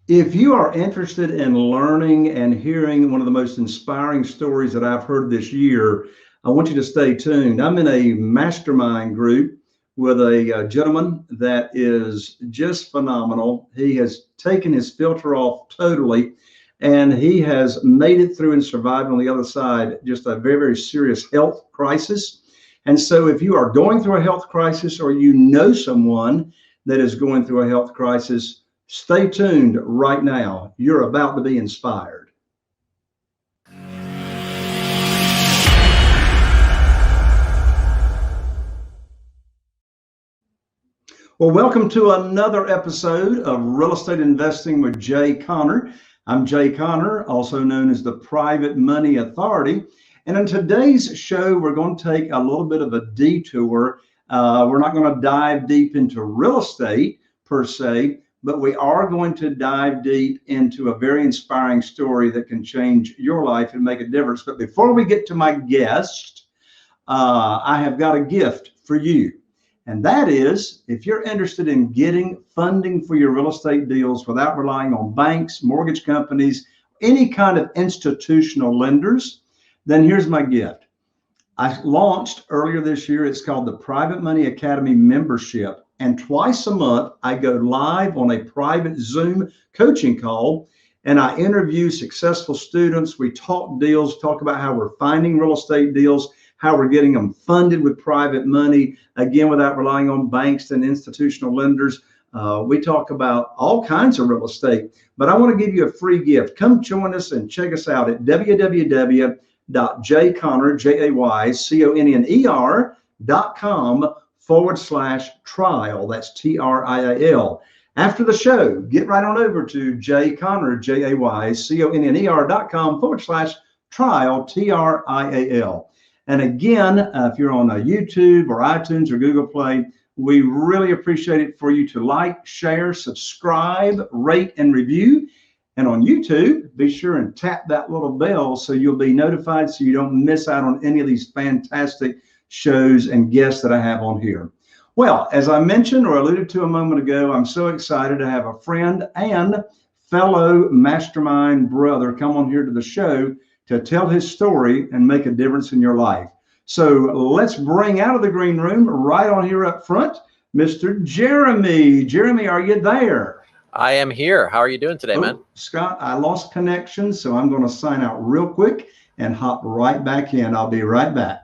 If you are interested in learning and hearing one of the most inspiring stories that I've heard this year, I want you to stay tuned. I'm in a mastermind group with a gentleman that is just phenomenal. He has taken his filter off totally, and he has made it through and survived on the other side, just a very, very serious health crisis. And so if you are going through a health crisis or you know someone that is going through a health crisis, stay tuned right now. You're about to be inspired. Well, welcome to another episode of Real Estate Investing with Jay Conner. I'm Jay Conner, also known as the Private Money Authority. And in today's show, we're going to take a little bit of a detour. We're not going to dive deep into real estate per se, but we are going to dive deep into a very inspiring story that can change your life and make a difference. But before we get to my guest, I have got a gift for you. And that is, if you're interested in getting funding for your real estate deals without relying on banks, mortgage companies, any kind of institutional lenders, then here's my gift. I launched earlier this year. It's called the Private Money Academy membership. And twice a month, I go live on a private Zoom coaching call, and I interview successful students. We talk deals, talk about how we're finding real estate deals, how we're getting them funded with private money, again, without relying on banks and institutional lenders. We talk about all kinds of real estate, but I want to give you a free gift. Come join us and check us out at www.jayconner.com/trial. That's TRIAL. After the show, get right on over to jayconner.com/trial, TRIAL. And again, if you're on YouTube or iTunes or Google Play, we really appreciate it for you to like, share, subscribe, rate, and review. And on YouTube, be sure and tap that little bell so you'll be notified so you don't miss out on any of these fantastic shows and guests that I have on here. Well, as I mentioned or alluded to a moment ago, I'm so excited to have a friend and fellow mastermind brother come on here to the show to tell his story and make a difference in your life. So let's bring out of the green room right on here up front, Mr. Jeremy. Jeremy, are you there? I am here. How are you doing today, man? Scott, I lost connection, so I'm going to sign out real quick and hop right back in. I'll be right back.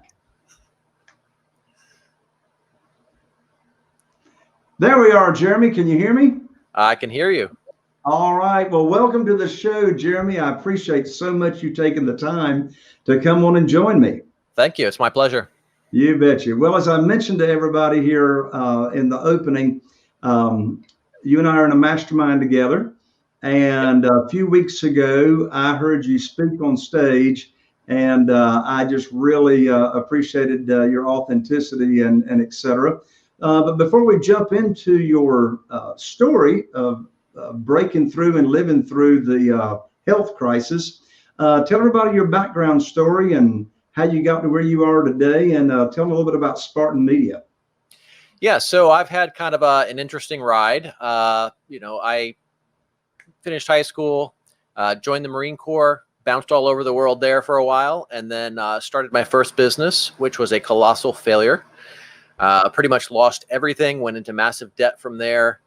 There we are, Jeremy. Can you hear me? I can hear you. All right. Well, welcome to the show, Jeremy. I appreciate so much you taking the time to come on and join me. Thank you. It's my pleasure. You betcha. Well, as I mentioned to everybody here in the opening, you and I are in a mastermind together. And a few weeks ago, I heard you speak on stage, and I just really appreciated your authenticity and et cetera. But before we jump into your story of breaking through and living through the health crisis, tell everybody your background story and how you got to where you are today, and tell them a little bit about Spartan Media. Yeah, so I've had kind of an interesting ride. I finished high school, joined the Marine Corps, bounced all over the world there for a while, and then started my first business, which was a colossal failure. Pretty much lost everything, went into massive debt from there.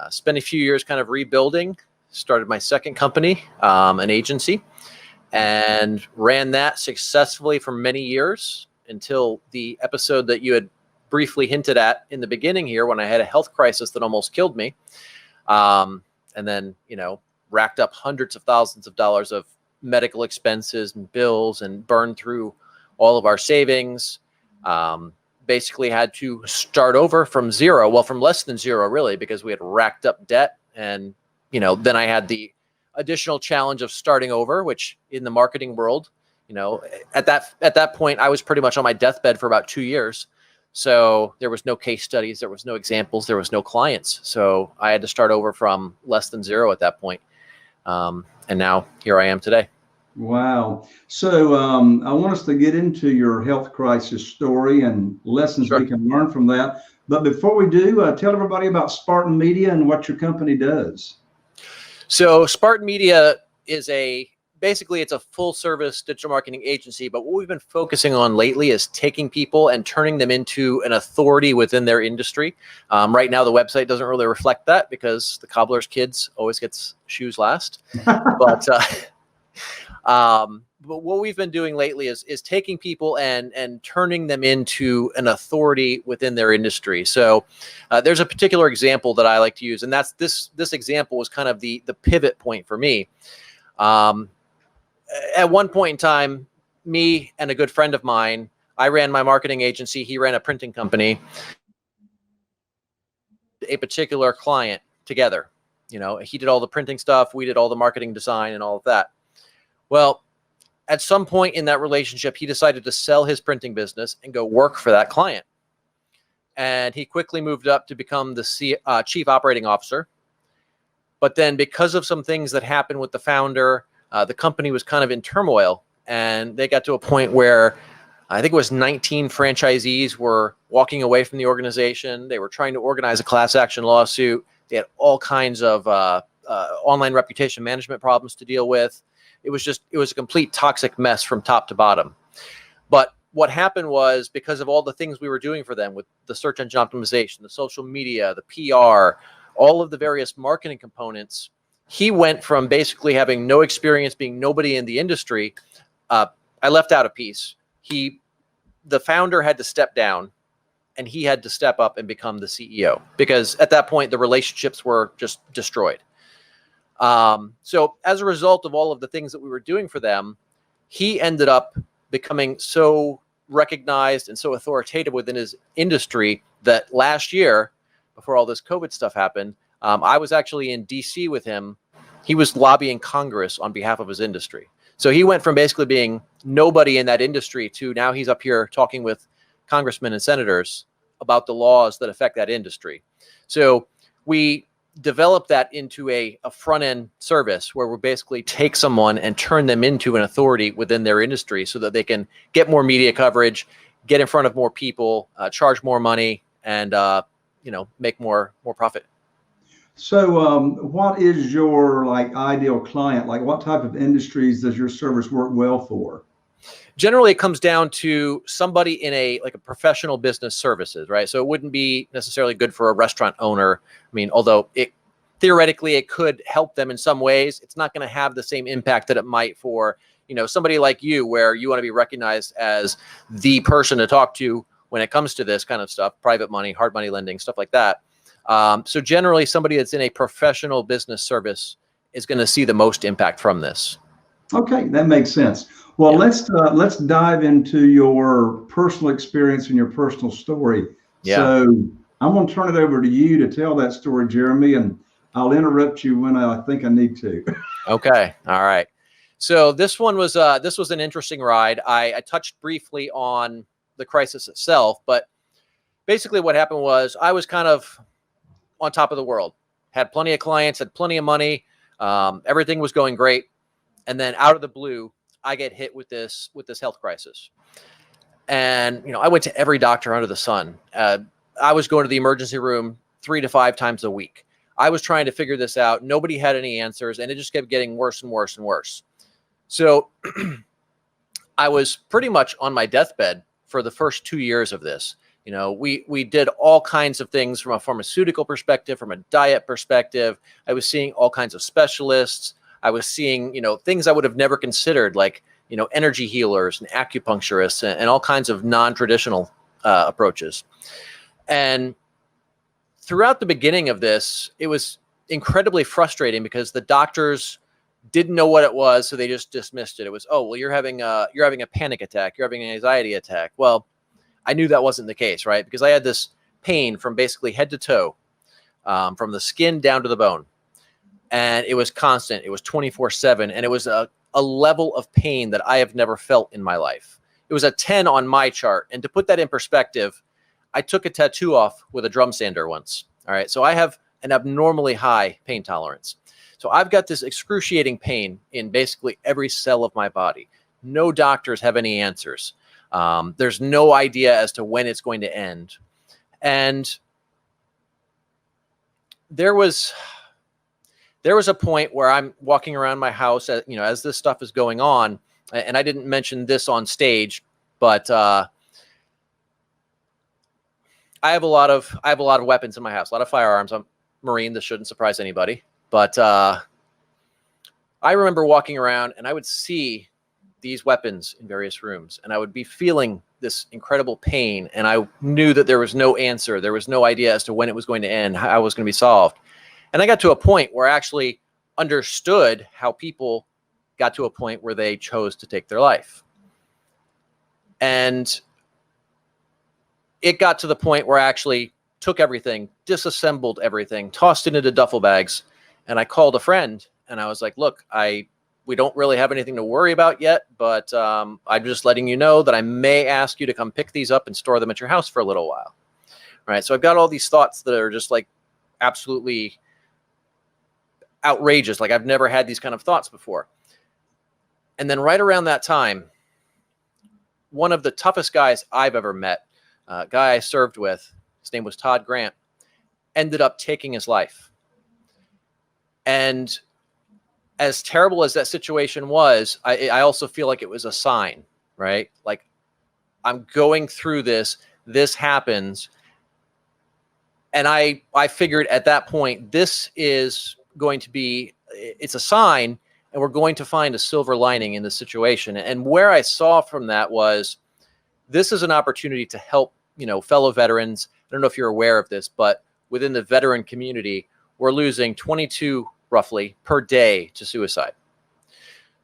Spent a few years kind of rebuilding, started my second company, an agency, and ran that successfully for many years until the episode that you had briefly hinted at in the beginning here, when I had a health crisis that almost killed me. And then, racked up hundreds of thousands of dollars of medical expenses and bills and burned through all of our savings. Basically had to start over from zero. Well, from less than zero, really, because we had racked up debt. And, then I had the additional challenge of starting over, which in the marketing world, at that point, I was pretty much on my deathbed for about 2 years. So there was no case studies, there was no examples, there was no clients. So I had to start over from less than zero at that point. And now here I am today. Wow. So I want us to get into your health crisis story and lessons we can learn from that. But before we do, tell everybody about Spartan Media and what your company does. So Spartan Media is basically it's a full service digital marketing agency, but what we've been focusing on lately is taking people and turning them into an authority within their industry. Right now, the website doesn't really reflect that because the cobbler's kids always gets shoes last. But but what we've been doing lately is taking people and turning them into an authority within their industry. So there's a particular example that I like to use, and that's this example was kind of the pivot point for me. At one point in time, me and a good friend of mine, I ran my marketing agency, he ran a printing company, a particular client together. He did all the printing stuff, we did all the marketing design and all of that. Well, at some point in that relationship, he decided to sell his printing business and go work for that client. And he quickly moved up to become the chief operating officer. But then because of some things that happened with the founder, the company was kind of in turmoil, and they got to a point where I think it was 19 franchisees were walking away from the organization. They were trying to organize a class action lawsuit. They had all kinds of online reputation management problems to deal with. It was a complete toxic mess from top to bottom. But what happened was, because of all the things we were doing for them with the search engine optimization, the social media, the PR, all of the various marketing components, he went from basically having no experience, being nobody in the industry. I left out a piece. The founder had to step down, and he had to step up and become the CEO, because at that point, the relationships were just destroyed. So as a result of all of the things that we were doing for them, he ended up becoming so recognized and so authoritative within his industry that last year, before all this COVID stuff happened, I was actually in DC with him. He was lobbying Congress on behalf of his industry. So he went from basically being nobody in that industry to now he's up here talking with congressmen and senators about the laws that affect that industry. So we developed that into a front-end service where we basically take someone and turn them into an authority within their industry so that they can get more media coverage, get in front of more people, charge more money, and make more profit. So what is your ideal client? Like, what type of industries does your service work well for? Generally, it comes down to somebody in a professional business services, right? So it wouldn't be necessarily good for a restaurant owner. I mean, although theoretically it could help them in some ways, it's not going to have the same impact that it might for, somebody like you, where you want to be recognized as the person to talk to when it comes to this kind of stuff, private money, hard money lending, stuff like that. So generally, somebody that's in a professional business service is going to see the most impact from this. Okay, that makes sense. Well, yeah. Let's dive into your personal experience and your personal story. Yeah. So I'm going to turn it over to you to tell that story, Jeremy, and I'll interrupt you when I think I need to. Okay. All right. So this was an interesting ride. I touched briefly on the crisis itself, but basically what happened was I was kind of on top of the world, had plenty of clients, had plenty of money. Everything was going great. And then out of the blue, I get hit with this health crisis. And, I went to every doctor under the sun. I was going to the emergency room 3 to 5 times a week. I was trying to figure this out. Nobody had any answers, and it just kept getting worse and worse and worse. So I was pretty much on my deathbed for the first 2 years of this. We did all kinds of things from a pharmaceutical perspective, from a diet perspective. I was seeing all kinds of specialists. I was seeing, things I would have never considered, like, energy healers and acupuncturists and all kinds of non-traditional approaches. And throughout the beginning of this, it was incredibly frustrating because the doctors didn't know what it was, so they just dismissed it. It was, oh, well, you're having a panic attack, you're having an anxiety attack. Well, I knew that wasn't the case, right? Because I had this pain from basically head to toe, from the skin down to the bone. And it was constant. It was 24/7. And it was a level of pain that I have never felt in my life. It was a 10 on my chart. And to put that in perspective, I took a tattoo off with a drum sander once. All right. So I have an abnormally high pain tolerance. So I've got this excruciating pain in basically every cell of my body. No doctors have any answers. There's no idea as to when it's going to end. And there was there was a point where I'm walking around my house, as this stuff is going on, and I didn't mention this on stage, but I have a lot of weapons in my house, a lot of firearms. I'm Marine. This shouldn't surprise anybody, but I remember walking around and I would see these weapons in various rooms, and I would be feeling this incredible pain, and I knew that there was no answer. There was no idea as to when it was going to end, how it was going to be solved. And I got to a point where I actually understood how people got to a point where they chose to take their life. And it got to the point where I actually took everything, disassembled everything, tossed it into duffel bags, and I called a friend, and I was like, look, we don't really have anything to worry about yet, but I'm just letting you know that I may ask you to come pick these up and store them at your house for a little while. Right? So I've got all these thoughts that are just like absolutely outrageous. Like I've never had these kind of thoughts before. And then right around that time, one of the toughest guys I've ever met, a guy I served with, his name was Todd Grant, ended up taking his life. And as terrible as that situation was, I also feel like it was a sign, right? Like I'm going through this happens. And I figured at that point, this is going to be, it's a sign, and we're going to find a silver lining in the situation. And where I saw from that was, this is an opportunity to help, fellow veterans. I don't know if you're aware of this, but within the veteran community, we're losing 22 roughly per day to suicide.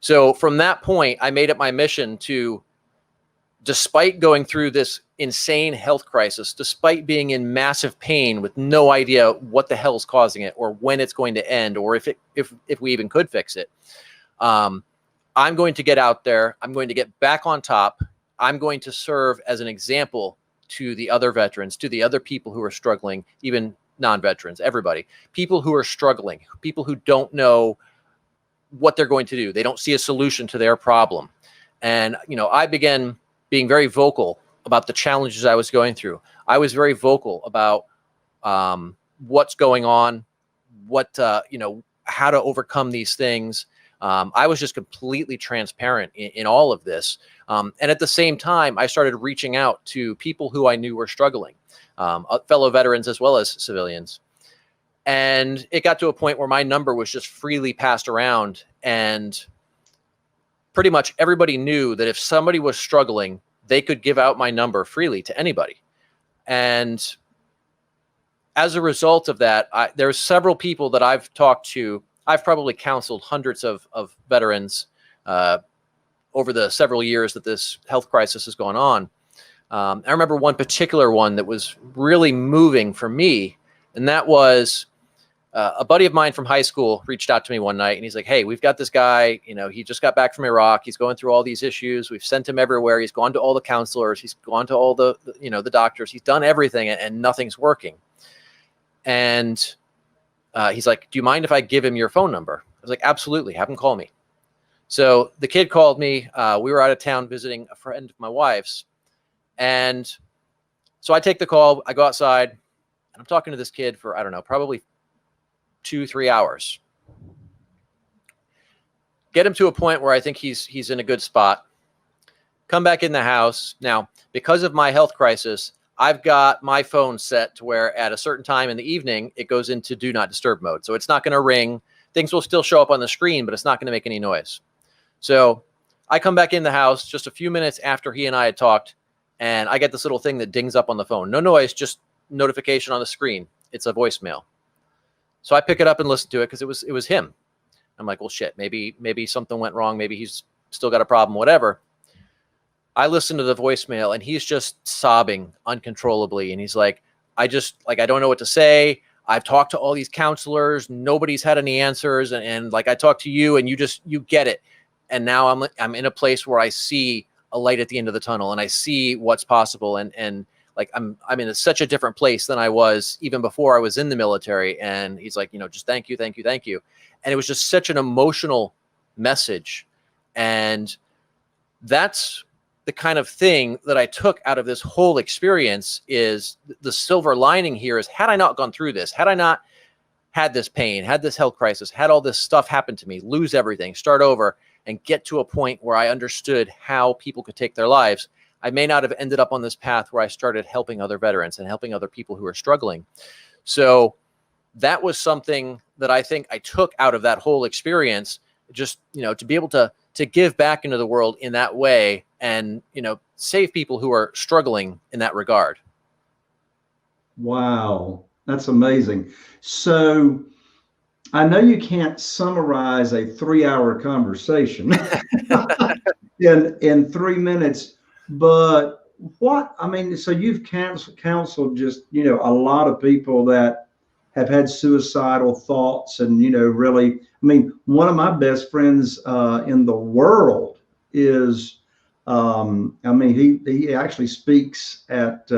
So from that point, I made it my mission to, despite going through this insane health crisis, despite being in massive pain with no idea what the hell is causing it or when it's going to end, or if we even could fix it, I'm going to get out there. I'm going to get back on top. I'm going to serve as an example to the other veterans, to the other people who are struggling, even non-veterans, everybody, people who are struggling, people who don't know what they're going to do. They don't see a solution to their problem. And, I began being very vocal about the challenges I was going through. I was very vocal about what's going on, how to overcome these things. I was just completely transparent in all of this. And at the same time, I started reaching out to people who I knew were struggling, fellow veterans as well as civilians. And it got to a point where my number was just freely passed around, and pretty much everybody knew that if somebody was struggling, they could give out my number freely to anybody. And as a result of that, there's several people that I've talked to. I've probably counseled hundreds of veterans over the several years that this health crisis has gone on. I remember one particular one that was really moving for me, and that was a buddy of mine from high school reached out to me one night, and he's like, hey, we've got this guy, he just got back from Iraq. He's going through all these issues. We've sent him everywhere. He's gone to all the counselors. He's gone to all the doctors. He's done everything, and nothing's working. And he's like, do you mind if I give him your phone number? I was like, absolutely. Have him call me. So the kid called me. We were out of town visiting a friend of my wife's. And so I take the call. I go outside, and I'm talking to this kid for, I don't know, probably 2-3 hours. Get him to a point where I think he's in a good spot. Come back in the house. Now, because of my health crisis, I've got my phone set to where at a certain time in the evening, it goes into do not disturb mode. So it's not going to ring. Things will still show up on the screen, but it's not going to make any noise. So I come back in the house just a few minutes after he and I had talked, and I get this little thing that dings up on the phone. No noise, just notification on the screen. It's a voicemail. So I pick it up and listen to it because it was him. I'm like, well, shit, maybe something went wrong. Maybe he's still got a problem, whatever. I listen to the voicemail, and he's just sobbing uncontrollably. And he's like, I don't know what to say. I've talked to all these counselors. Nobody's had any answers. And like, I talked to you, and you get it. And now I'm in a place where I see a light at the end of the tunnel, and I see what's possible. And like, I'm in such a different place than I was even before I was in the military. And he's like, just thank you, thank you, thank you. And it was just such an emotional message. And that's the kind of thing that I took out of this whole experience. Is the silver lining here is, had I not gone through this, had had this pain, had this health crisis, had all this stuff happen to me, lose everything, start over, and get to a point where I understood how people could take their lives, I may not have ended up on this path where I started helping other veterans and helping other people who are struggling. So that was something that I think I took out of that whole experience, just, to be able to give back into the world in that way and, save people who are struggling in that regard. Wow, that's amazing. So I know you can't summarize a 3-hour conversation in 3 minutes, but so you've counseled just, a lot of people that have had suicidal thoughts and, really, one of my best friends in the world is, he actually speaks at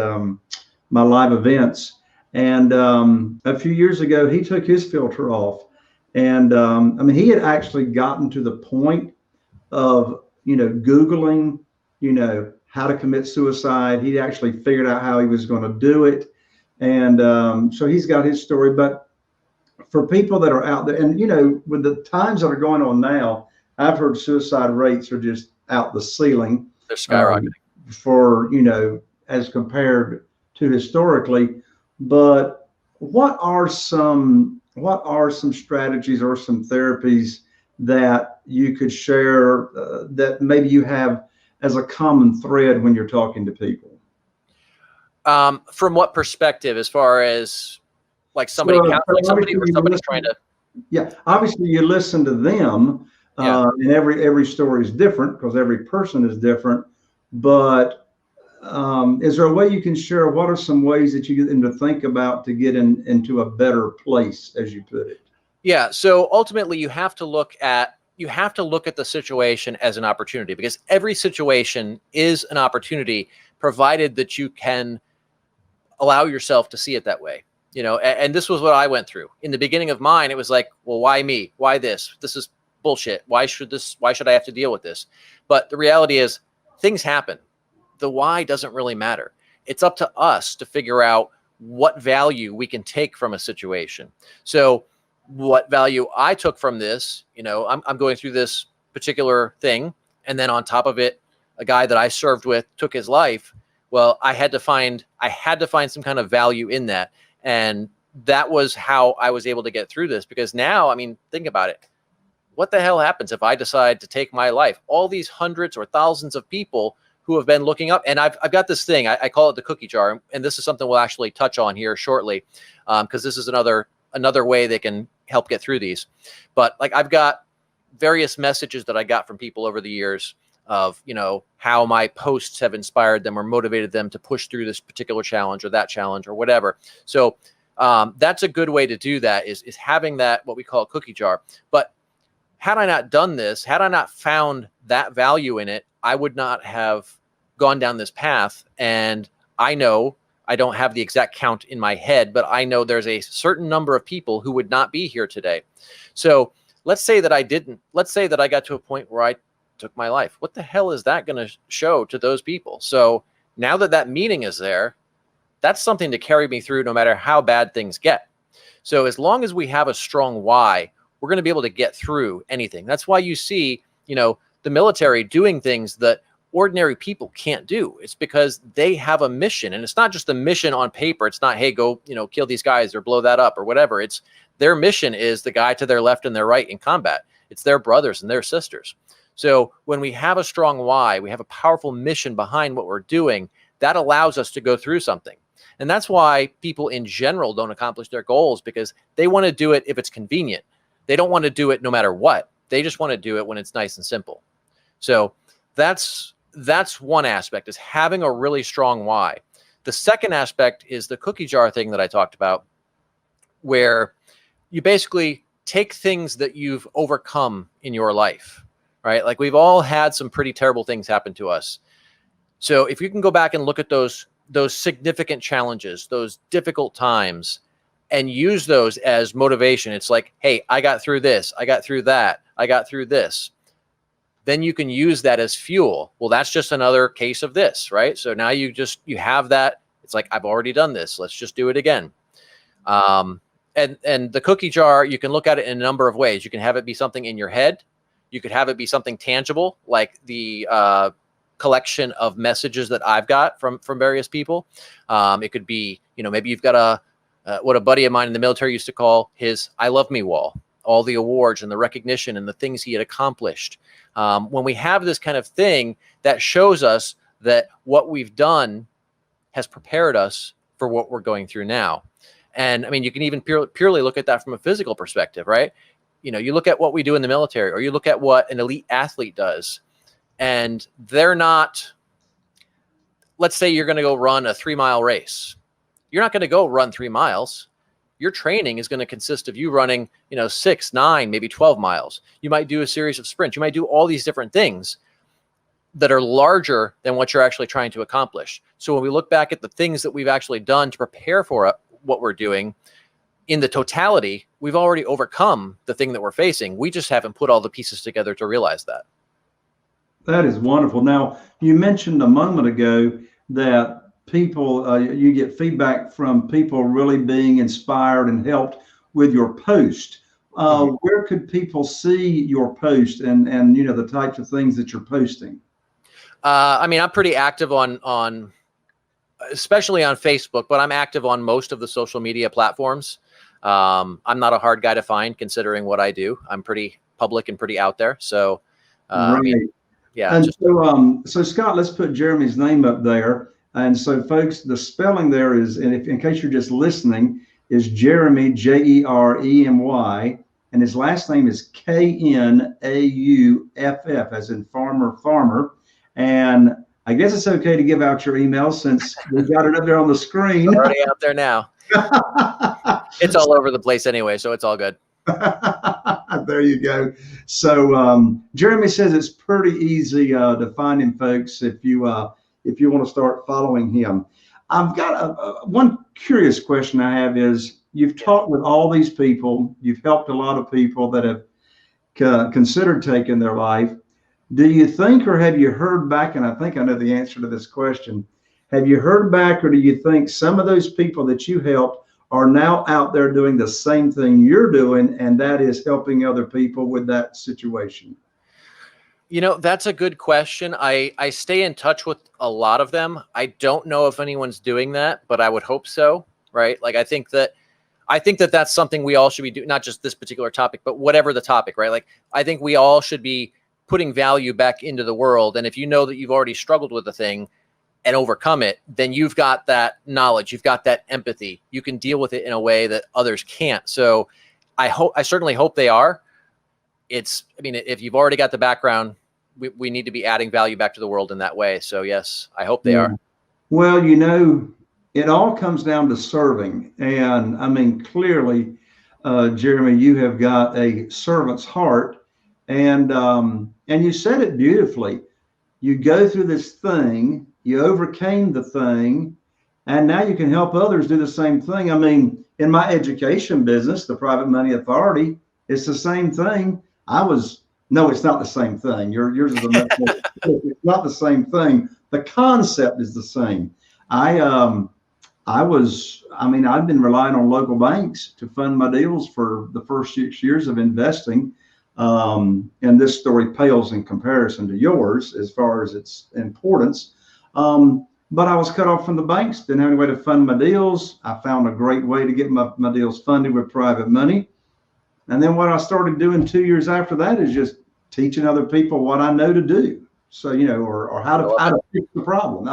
my live events. And a few years ago, he took his filter off. And he had actually gotten to the point of, Googling, how to commit suicide. He actually figured out how he was going to do it. And so he's got his story. But for people that are out there, and, with the times that are going on now, I've heard suicide rates are just out the ceiling. They're skyrocketing. For, as compared to historically. But what are some strategies or some therapies that you could share that maybe you have as a common thread when you're talking to people? From what perspective, as far as like somebody trying to? Yeah, obviously you listen to them, and every story is different because every person is different. But is there a way you can share? What are some ways that you get them to think about to get into a better place, as you put it? Yeah. So ultimately, you have to look at the situation as an opportunity, because every situation is an opportunity, provided that you can allow yourself to see it that way. And this was what I went through in the beginning of mine. It was like, well, why me? Why this? This is bullshit. Why should I have to deal with this? But the reality is, things happen. The why doesn't really matter. It's up to us to figure out what value we can take from a situation. So what value I took from this, I'm going through this particular thing, and then on top of it, a guy that I served with took his life. Well, I had to find some kind of value in that. And that was how I was able to get through this, because now, think about it. What the hell happens if I decide to take my life? All these hundreds or thousands of people who have been looking up, and I've got this thing, I call it the cookie jar. And this is something we'll actually touch on here shortly, because this is another way they can help get through these. But like, I've got various messages that I got from people over the years of, how my posts have inspired them or motivated them to push through this particular challenge or that challenge or whatever. So that's a good way to do that, is having that, what we call a cookie jar. But had I not done this, had I not found that value in it, I would not have gone down this path. And I know, I don't have the exact count in my head, but I know there's a certain number of people who would not be here today. So let's say that I didn't. Let's say that I got to a point where I took my life. What the hell is that going to show to those people? So now that meaning is there, that's something to carry me through no matter how bad things get. So as long as we have a strong why, we're going to be able to get through anything. That's why you see, the military doing things that ordinary people can't do. It's because they have a mission, and it's not just a mission on paper. It's not, hey, go, kill these guys or blow that up or whatever. It's their mission is the guy to their left and their right in combat. It's their brothers and their sisters. So when we have a strong why, we have a powerful mission behind what we're doing, that allows us to go through something. And that's why people in general don't accomplish their goals, because they want to do it if it's convenient. They don't want to do it no matter what. They just want to do it when it's nice and simple. So that's one aspect, is having a really strong why. The second aspect is the cookie jar thing that I talked about, where you basically take things that you've overcome in your life, right? Like, we've all had some pretty terrible things happen to us. So if you can go back and look at those significant challenges, those difficult times, and use those as motivation, it's like, hey, I got through this, I got through that, I got through this. Then you can use that as fuel. Well, that's just another case of this, right? So now you have that. It's like, I've already done this. Let's just do it again. And and the cookie jar, you can look at it in a number of ways. You can have it be something in your head. You could have it be something tangible, like the collection of messages that I've got from various people. It could be, maybe you've got what a buddy of mine in the military used to call his "I love me" wall, all the awards and the recognition and the things he had accomplished. When we have this kind of thing, that shows us that what we've done has prepared us for what we're going through now. And I mean, you can even purely look at that from a physical perspective, right? You look at what we do in the military, or you look at what an elite athlete does, and they're not, let's say you're going to go run a 3-mile race. You're not going to go run 3 miles. Your training is going to consist of you running, 6, 9, maybe 12 miles. You might do a series of sprints. You might do all these different things that are larger than what you're actually trying to accomplish. So when we look back at the things that we've actually done to prepare for what we're doing, in the totality, we've already overcome the thing that we're facing. We just haven't put all the pieces together to realize that. That is wonderful. Now, you mentioned a moment ago that people, you get feedback from people really being inspired and helped with your post. Where could people see your post and the types of things that you're posting? I mean, I'm pretty active on especially on Facebook, but I'm active on most of the social media platforms. I'm not a hard guy to find, considering what I do. I'm pretty public and pretty out there. So, right. I mean, yeah. And so Scott, let's put Jeremy's name up there. And so, folks, the spelling there is, and if in case you're just listening, is Jeremy, Jeremy, and his last name is Knauff, as in farmer. And I guess it's okay to give out your email since we've got it up there on the screen. It's already out there now. It's all over the place anyway, so it's all good. There you go. So Jeremy says it's pretty easy to find him, folks, if you want to start following him. I've got one curious question I have is, you've talked with all these people, you've helped a lot of people that have considered taking their life. Do you think, or have you heard back, and I think I know the answer to this question, have you heard back, or do you think some of those people that you helped are now out there doing the same thing you're doing, and that is helping other people with that situation? That's a good question. I stay in touch with a lot of them. I don't know if anyone's doing that, but I would hope so, right? Like, I think that that's something we all should be doing, not just this particular topic, but whatever the topic, right? Like, I think we all should be putting value back into the world. And if you know that you've already struggled with a thing and overcome it, then you've got that knowledge, you've got that empathy. You can deal with it in a way that others can't. So I certainly hope they are. If you've already got the background, we need to be adding value back to the world in that way. So yes, I hope they are. Well, it all comes down to serving. And I mean, clearly, Jeremy, you have got a servant's heart, and you said it beautifully. You go through this thing, you overcame the thing, and now you can help others do the same thing. I mean, in my education business, the Private Money Authority, it's the same thing. No, it's not the same thing. Yours is it's not the same thing. The concept is the same. I've been relying on local banks to fund my deals for the first 6 years of investing. And this story pales in comparison to yours as far as its importance. But I was cut off from the banks, didn't have any way to fund my deals. I found a great way to get my deals funded with private money. And then what I started doing 2 years after that is just teaching other people what I know to do. So, or how to fix the problem.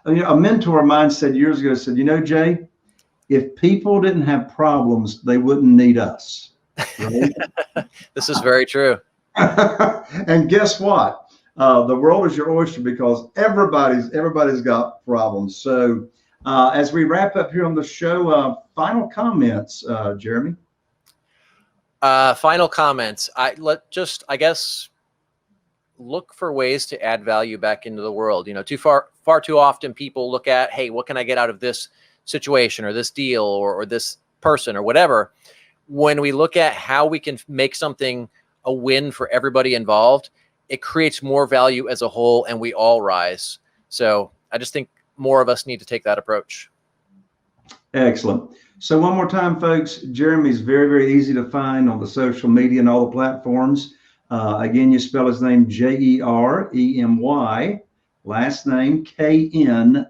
A mentor of mine said years ago, Jay, if people didn't have problems, they wouldn't need us. Right? This is very true. And guess what? The world is your oyster, because everybody's got problems. So as we wrap up here on the show, final comments, Jeremy. Final comments. I guess look for ways to add value back into the world. Far too often people look at, hey, what can I get out of this situation or this deal or this person or whatever. When we look at how we can make something a win for everybody involved, it creates more value as a whole, and we all rise. So I just think more of us need to take that approach. Excellent. So one more time, folks, Jeremy's very, very easy to find on the social media and all the platforms. Again, you spell his name Jeremy, last name Knauff,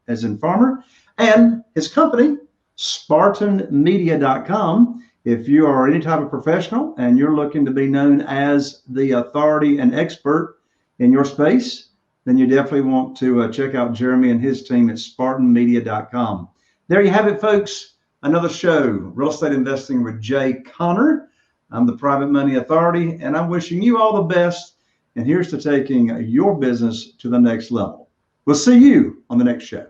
as in farmer, and his company, SpartanMedia.com. If you are any type of professional and you're looking to be known as the authority and expert in your space, then you definitely want to check out Jeremy and his team at SpartanMedia.com. There you have it, folks. Another show, Real Estate Investing with Jay Conner. I'm the Private Money Authority, and I'm wishing you all the best. And here's to taking your business to the next level. We'll see you on the next show.